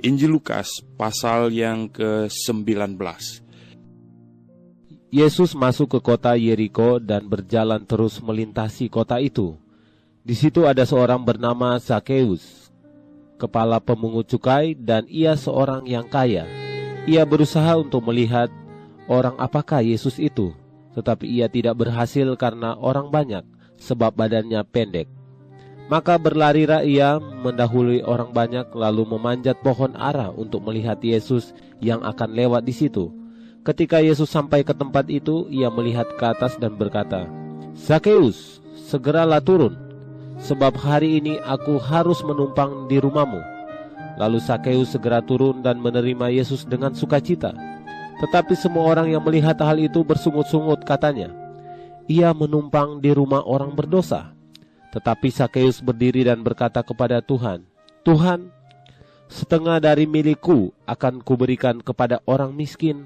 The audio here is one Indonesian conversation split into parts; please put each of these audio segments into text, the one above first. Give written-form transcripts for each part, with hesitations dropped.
Injil Lukas pasal yang ke-19. Yesus masuk ke kota Yeriko dan berjalan terus melintasi kota itu. Di situ ada seorang bernama Zakeus, kepala pemungut cukai, dan ia seorang yang kaya. Ia berusaha untuk melihat orang apakah Yesus itu, tetapi ia tidak berhasil karena orang banyak, sebab badannya pendek. Maka berlarilah ia mendahului orang banyak, lalu memanjat pohon ara untuk melihat Yesus yang akan lewat di situ. Ketika Yesus sampai ke tempat itu, ia melihat ke atas dan berkata, "Zakeus, segeralah turun, sebab hari ini aku harus menumpang di rumahmu." Lalu Zakeus segera turun dan menerima Yesus dengan sukacita. Tetapi semua orang yang melihat hal itu bersungut-sungut, katanya, "Ia menumpang di rumah orang berdosa." Tetapi Zakeus berdiri dan berkata kepada Tuhan, "Tuhan, setengah dari milikku akan kuberikan kepada orang miskin,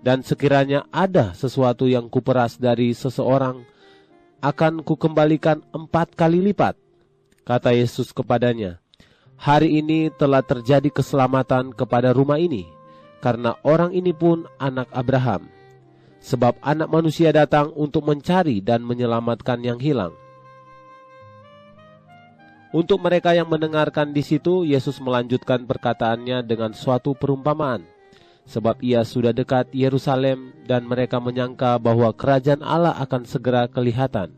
dan sekiranya ada sesuatu yang kuperas dari seseorang, akan kukembalikan 4 kali lipat." Kata Yesus kepadanya, "Hari ini telah terjadi keselamatan kepada rumah ini, karena orang ini pun anak Abraham. Sebab Anak Manusia datang untuk mencari dan menyelamatkan yang hilang." Untuk mereka yang mendengarkan di situ, Yesus melanjutkan perkataannya dengan suatu perumpamaan. Sebab ia sudah dekat Yerusalem dan mereka menyangka bahwa kerajaan Allah akan segera kelihatan.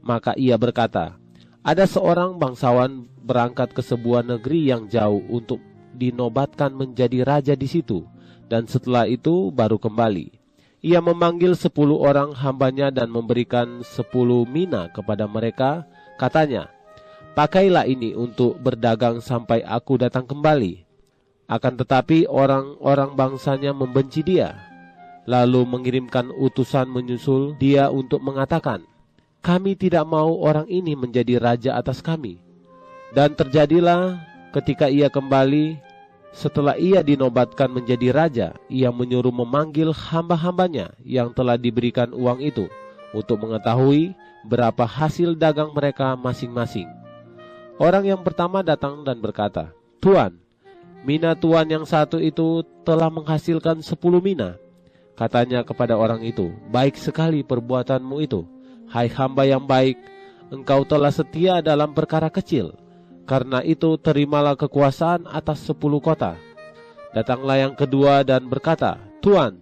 Maka ia berkata, "Ada seorang bangsawan berangkat ke sebuah negeri yang jauh untuk dinobatkan menjadi raja di situ, dan setelah itu baru kembali. Ia memanggil 10 orang hambanya dan memberikan 10 mina kepada mereka. Katanya, 'Pakailah ini untuk berdagang sampai aku datang kembali.' Akan tetapi orang-orang bangsanya membenci dia, lalu mengirimkan utusan menyusul dia untuk mengatakan, 'Kami tidak mau orang ini menjadi raja atas kami.' Dan terjadilah ketika ia kembali, setelah ia dinobatkan menjadi raja, ia menyuruh memanggil hamba-hambanya yang telah diberikan uang itu, untuk mengetahui berapa hasil dagang mereka masing-masing. Orang yang pertama datang dan berkata, 'Tuan, mina tuan yang satu itu telah menghasilkan 10 mina.' Katanya kepada orang itu, 'Baik sekali perbuatanmu itu, hai hamba yang baik. Engkau telah setia dalam perkara kecil, karena itu terimalah kekuasaan atas 10 kota.' Datanglah yang kedua dan berkata, 'Tuan,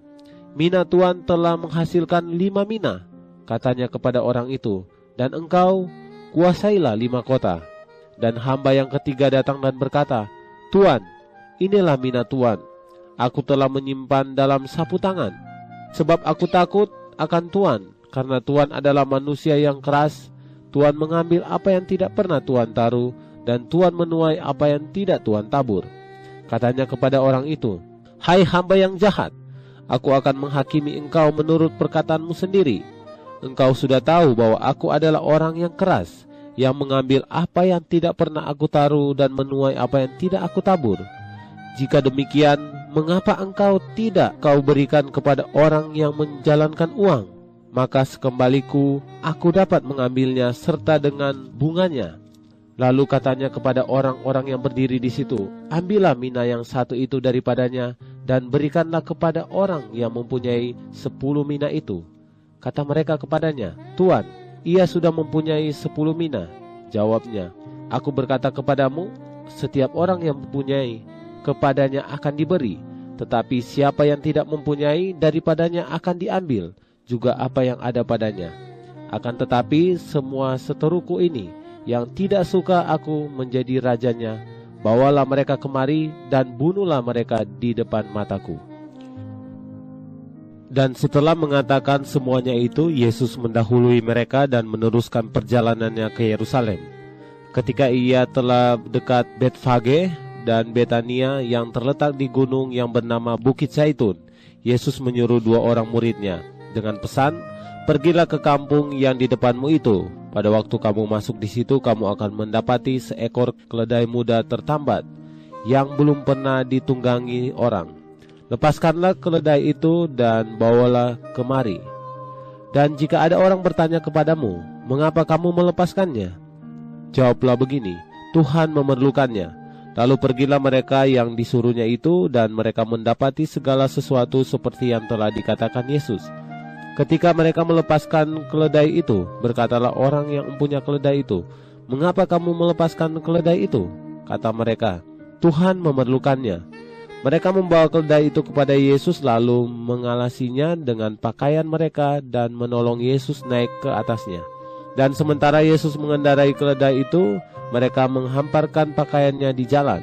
mina tuan telah menghasilkan 5 mina.' Katanya kepada orang itu, 'Dan engkau kuasailah 5 kota.' Dan hamba yang ketiga datang dan berkata, 'Tuan, inilah mina tuan. Aku telah menyimpan dalam sapu tangan, sebab aku takut akan tuan, karena tuan adalah manusia yang keras. Tuan mengambil apa yang tidak pernah tuan taruh, dan tuan menuai apa yang tidak tuan tabur.' Katanya kepada orang itu, 'Hai hamba yang jahat, aku akan menghakimi engkau menurut perkataanmu sendiri. Engkau sudah tahu bahwa aku adalah orang yang keras, yang mengambil apa yang tidak pernah aku taruh dan menuai apa yang tidak aku tabur. Jika demikian, mengapa engkau tidak kau berikan kepada orang yang menjalankan uang? Maka sekembaliku aku dapat mengambilnya serta dengan bunganya.' Lalu katanya kepada orang-orang yang berdiri di situ, 'Ambillah mina yang satu itu daripadanya dan berikanlah kepada orang yang mempunyai 10 mina itu.' Kata mereka kepadanya, 'Tuan, ia sudah mempunyai 10 mina.' Jawabnya, 'Aku berkata kepadamu, setiap orang yang mempunyai, kepadanya akan diberi, tetapi siapa yang tidak mempunyai, daripadanya akan diambil juga apa yang ada padanya. Akan tetapi semua seteruku ini yang tidak suka aku menjadi rajanya, bawalah mereka kemari dan bunuhlah mereka di depan mataku.' Dan setelah mengatakan semuanya itu, Yesus mendahului mereka dan meneruskan perjalanannya ke Yerusalem. Ketika ia telah dekat Betfage dan Betania yang terletak di gunung yang bernama Bukit Zaitun, Yesus menyuruh 2 orang muridnya dengan pesan, 'Pergilah ke kampung yang di depanmu itu. Pada waktu kamu masuk di situ, kamu akan mendapati seekor keledai muda tertambat yang belum pernah ditunggangi orang. Lepaskanlah keledai itu dan bawalah kemari. Dan jika ada orang bertanya kepadamu, 'Mengapa kamu melepaskannya?' Jawablah begini, 'Tuhan memerlukannya.' Lalu pergilah mereka yang disuruhnya itu, dan mereka mendapati segala sesuatu seperti yang telah dikatakan Yesus. Ketika mereka melepaskan keledai itu, berkatalah orang yang mempunyai keledai itu, "Mengapa kamu melepaskan keledai itu?" Kata mereka, "Tuhan memerlukannya." Mereka membawa keledai itu kepada Yesus, lalu mengalasinya dengan pakaian mereka dan menolong Yesus naik ke atasnya. Dan sementara Yesus mengendarai keledai itu, mereka menghamparkan pakaiannya di jalan.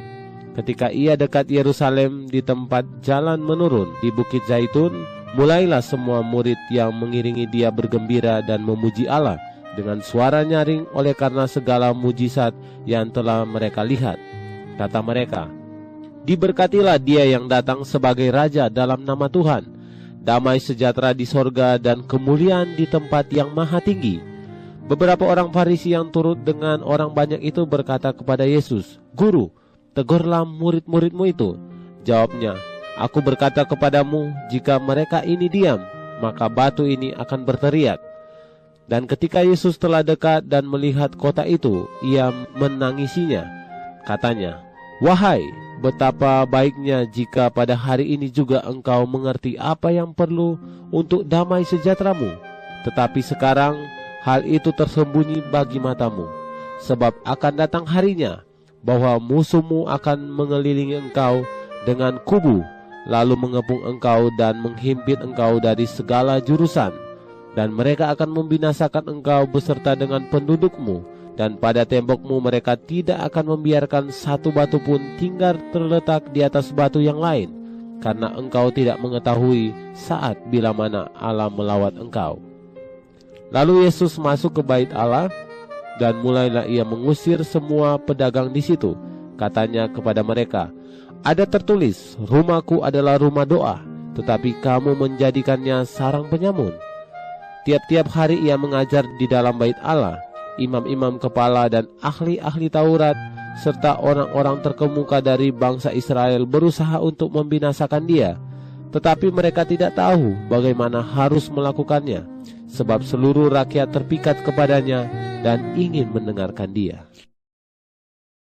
Ketika ia dekat Yerusalem, di tempat jalan menurun di Bukit Zaitun, mulailah semua murid yang mengiringi dia bergembira dan memuji Allah dengan suara nyaring oleh karena segala mujizat yang telah mereka lihat. Kata mereka, "Diberkatilah dia yang datang sebagai Raja dalam nama Tuhan. Damai sejahtera di sorga dan kemuliaan di tempat yang maha tinggi." Beberapa orang Farisi yang turut dengan orang banyak itu berkata kepada Yesus, "Guru, tegurlah murid-muridmu itu." Jawabnya, "Aku berkata kepadamu, jika mereka ini diam, maka batu ini akan berteriak." Dan ketika Yesus telah dekat dan melihat kota itu, ia menangisinya. Katanya, "Wahai, betapa baiknya jika pada hari ini juga engkau mengerti apa yang perlu untuk damai sejahteramu. Tetapi sekarang hal itu tersembunyi bagi matamu, sebab akan datang harinya bahwa musuhmu akan mengelilingi engkau dengan kubu, lalu mengepung engkau dan menghimpit engkau dari segala jurusan, dan mereka akan membinasakan engkau beserta dengan pendudukmu, dan pada tembokmu mereka tidak akan membiarkan satu batu pun tinggal terletak di atas batu yang lain, karena engkau tidak mengetahui saat bila mana Allah melawat engkau." Lalu Yesus masuk ke bait Allah, dan mulailah ia mengusir semua pedagang di situ. Katanya kepada mereka, "Ada tertulis, rumahku adalah rumah doa, tetapi kamu menjadikannya sarang penyamun." Tiap-tiap hari ia mengajar di dalam bait Allah. Imam-imam kepala dan ahli-ahli Taurat, serta orang-orang terkemuka dari bangsa Israel berusaha untuk membinasakan dia. Tetapi mereka tidak tahu bagaimana harus melakukannya, sebab seluruh rakyat terpikat kepadanya dan ingin mendengarkan dia.